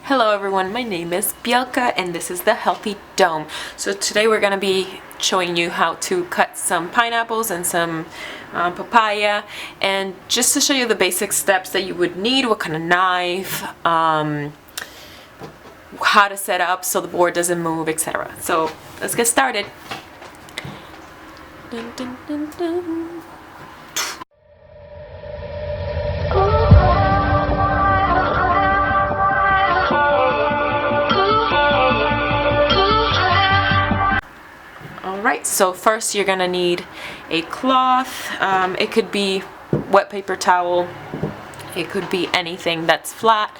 Hello everyone, my name is Bielka and this is the Healthy Dome. So today we're going to be showing you how to cut some pineapples and some papaya, and just to show you the basic steps that you would need, what kind of knife, how to set up so the board doesn't move, etc. So let's get started. Dun, dun, dun, dun. Alright, so first you're going to need a cloth. It could be wet paper towel. It could be anything that's flat.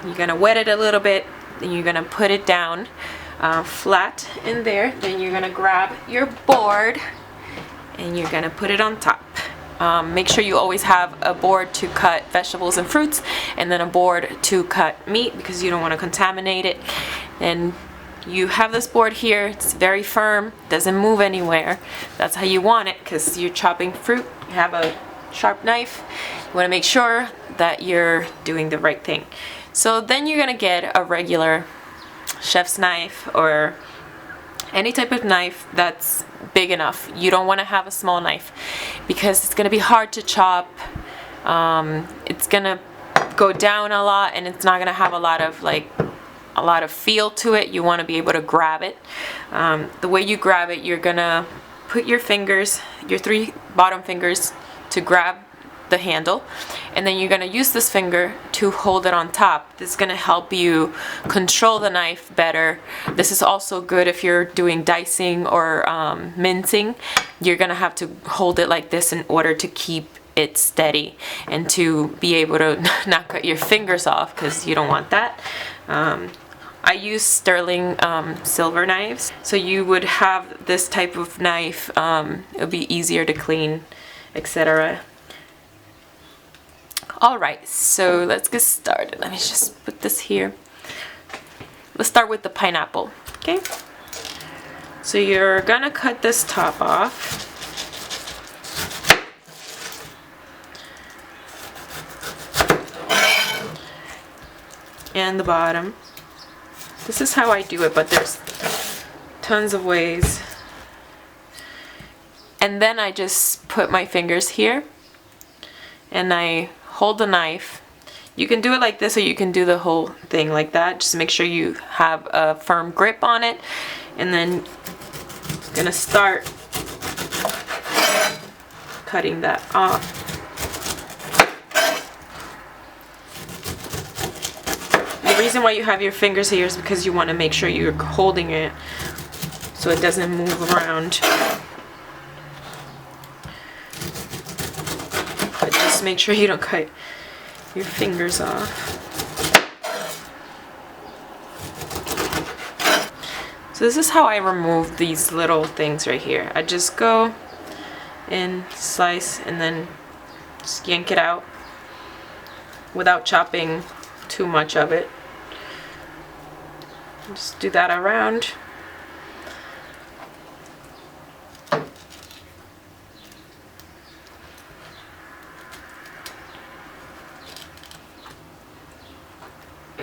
You're going to wet it a little bit. Then you're going to put it down flat in there. Then you're going to grab your board and you're going to put it on top. Make sure you always have a board to cut vegetables and fruits, and then a board to cut meat because you don't want to contaminate it. And you have this board here, it's very firm, doesn't move anywhere. That's how you want it because you're chopping fruit. You have a sharp knife. You want to make sure that you're doing the right thing. So then you're going to get a regular chef's knife or any type of knife that's big enough. You don't want to have a small knife because it's going to be hard to chop. It's going to go down a lot and it's not going to have a lot of feel to it. You want to be able to grab it. The way you grab it, you're gonna put your fingers, your 3 bottom fingers, to grab the handle, and then you're gonna use this finger to hold it on top. This is gonna help you control the knife better. This is also good if you're doing dicing or mincing. You're gonna have to hold it like this in order to keep it steady and to be able to not cut your fingers off, because you don't want that. I use sterling silver knives, so you would have this type of knife. It'll be easier to clean, etc. Alright, so let's get started. Let me just put this here. Let's start with the pineapple, okay? So you're gonna cut this top off. And the bottom. This is how I do it, but there's tons of ways. And then I just put my fingers here and I hold the knife. You can do it like this or you can do the whole thing like that. Just make sure you have a firm grip on it. And then I'm gonna start cutting that off. The reason why you have your fingers here is because you want to make sure you're holding it so it doesn't move around. But just make sure you don't cut your fingers off. So this is how I remove these little things right here. I just go and slice and then just yank it out without chopping too much of it. Just do that around.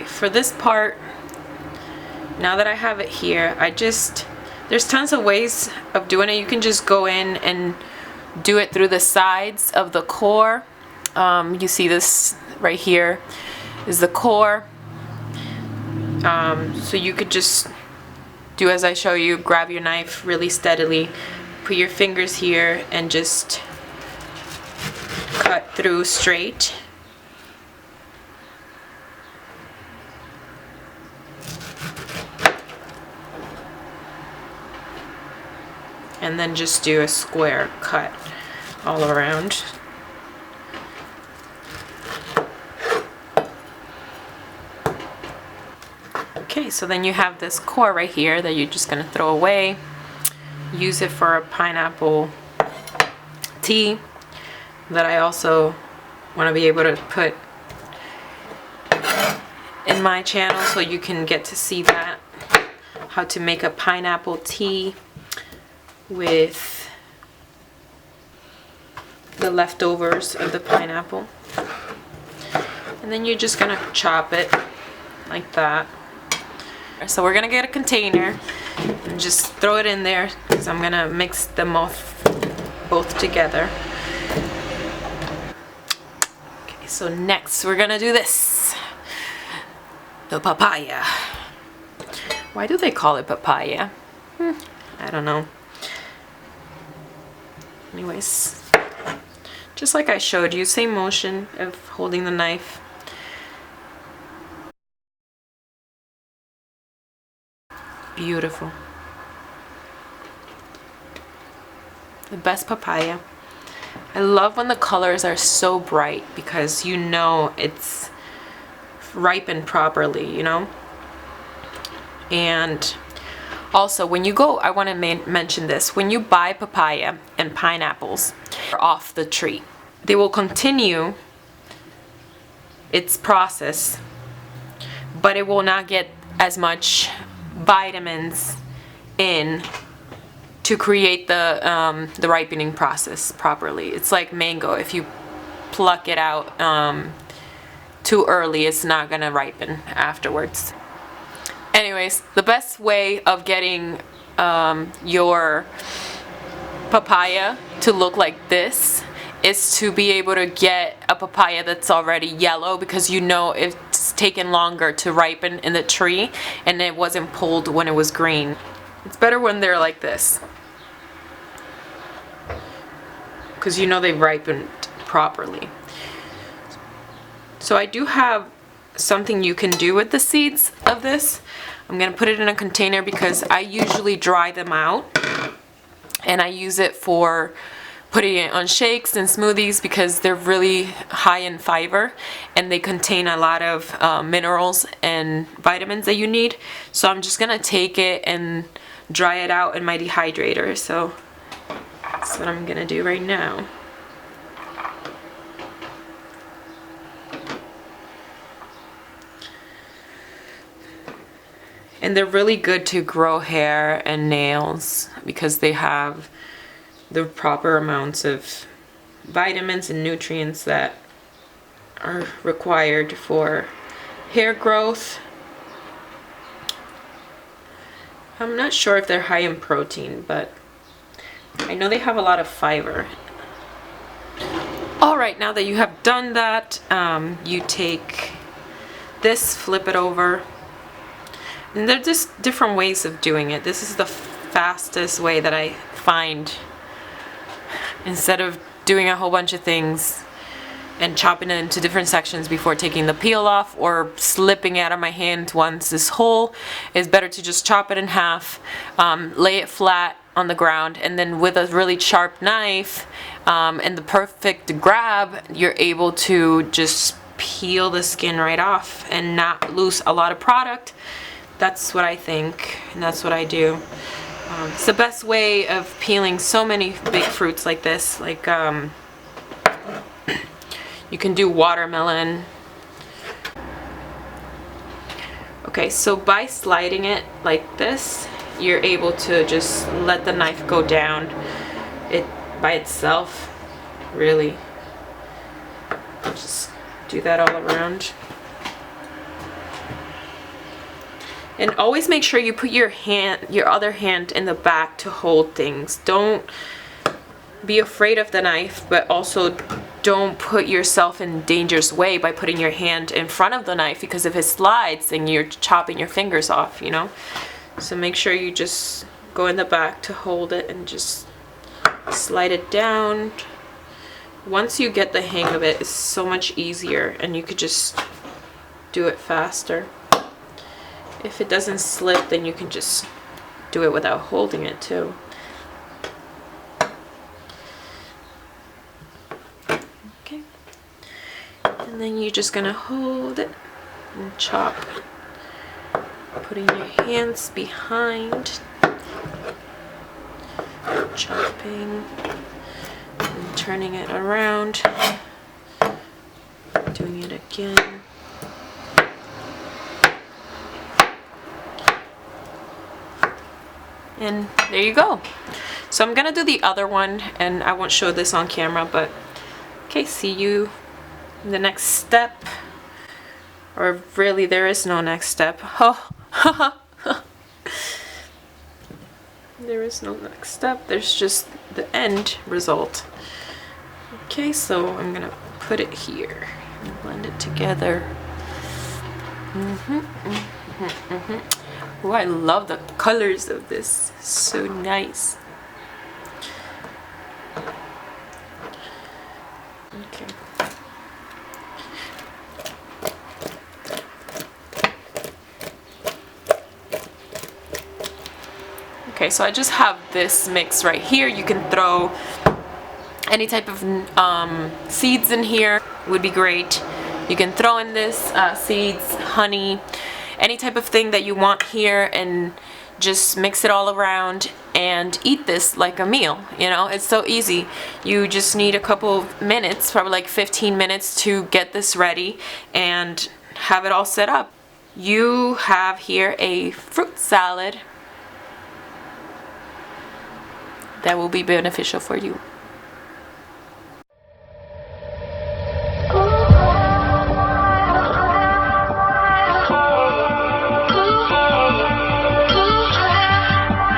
For this part, now that I have it here, there's tons of ways of doing it. You can just go in and do it through the sides of the core. You see this right here is the core. So you could just do as I show you, grab your knife really steadily, put your fingers here and just cut through straight. And then just do a square cut all around. Okay, so then you have this core right here that you're just gonna throw away. Use it for a pineapple tea that I also want to be able to put in my channel so you can get to see that, how to make a pineapple tea with the leftovers of the pineapple. And then you're just gonna chop it like that. So we're gonna get a container and just throw it in there because I'm gonna mix them both together. Okay, so next we're gonna do this. The papaya. Why do they call it papaya? I don't know. Anyways, just like I showed you, same motion of holding the knife. Beautiful. The best papaya. I love when the colors are so bright because you know it's ripened properly, you know? And also, when you go, I want to mention this, when you buy papaya and pineapples off the tree, they will continue its process, but it will not get as much vitamins in to create the ripening process properly. It's like mango. If you pluck it out too early, it's not gonna ripen afterwards. Anyways, the best way of getting your papaya to look like this is to be able to get a papaya that's already yellow, because you know it's taken longer to ripen in the tree and it wasn't pulled when it was green. It's better when they're like this, because you know they've ripened properly. So I do have something you can do with the seeds of this. I'm gonna put it in a container because I usually dry them out and I use it for putting it on shakes and smoothies because they're really high in fiber and they contain a lot of minerals and vitamins that you need. So I'm just gonna take it and dry it out in my dehydrator. So that's what I'm gonna do right now. And they're really good to grow hair and nails because they have the proper amounts of vitamins and nutrients that are required for hair growth. I'm not sure if they're high in protein, but I know they have a lot of fiber. Alright, now that you have done that, you take this, flip it over. And there are just different ways of doing it. This is the fastest way that I find, instead of doing a whole bunch of things and chopping it into different sections before taking the peel off or slipping it out of my hand once it's whole. It's better to just chop it in half, lay it flat on the ground, and then with a really sharp knife and the perfect grab, you're able to just peel the skin right off and not lose a lot of product. That's what I think, and that's what I do. It's the best way of peeling so many big fruits like this. Like you can do watermelon. Okay, so by sliding it like this, you're able to just let the knife go down it by itself. Really, just do that all around. And always make sure you put your other hand in the back to hold things. Don't be afraid of the knife, but also don't put yourself in dangerous way by putting your hand in front of the knife, because if it slides, then you're chopping your fingers off, you know? So make sure you just go in the back to hold it and just slide it down. Once you get the hang of it, it's so much easier and you could just do it faster. If it doesn't slip, then you can just do it without holding it too. Okay. And then you're just gonna hold it and chop. Putting your hands behind, chopping, and turning it around, doing it again. And there you go. So I'm gonna do the other one, and I won't show this on camera, but okay, see you in the next step. Or really, there is no next step. Oh, there is no next step. There's just the end result. Okay, so I'm gonna put it here and blend it together. Oh, I love the colors of this. So nice. Okay. Okay, so I just have this mix right here. You can throw any type of seeds in here, would be great. You can throw in this seeds, honey, any type of thing that you want here, and just mix it all around and eat this like a meal. You know, it's so easy. You just need a couple of minutes, probably like 15 minutes, to get this ready and have it all set up. You have here a fruit salad that will be beneficial for you.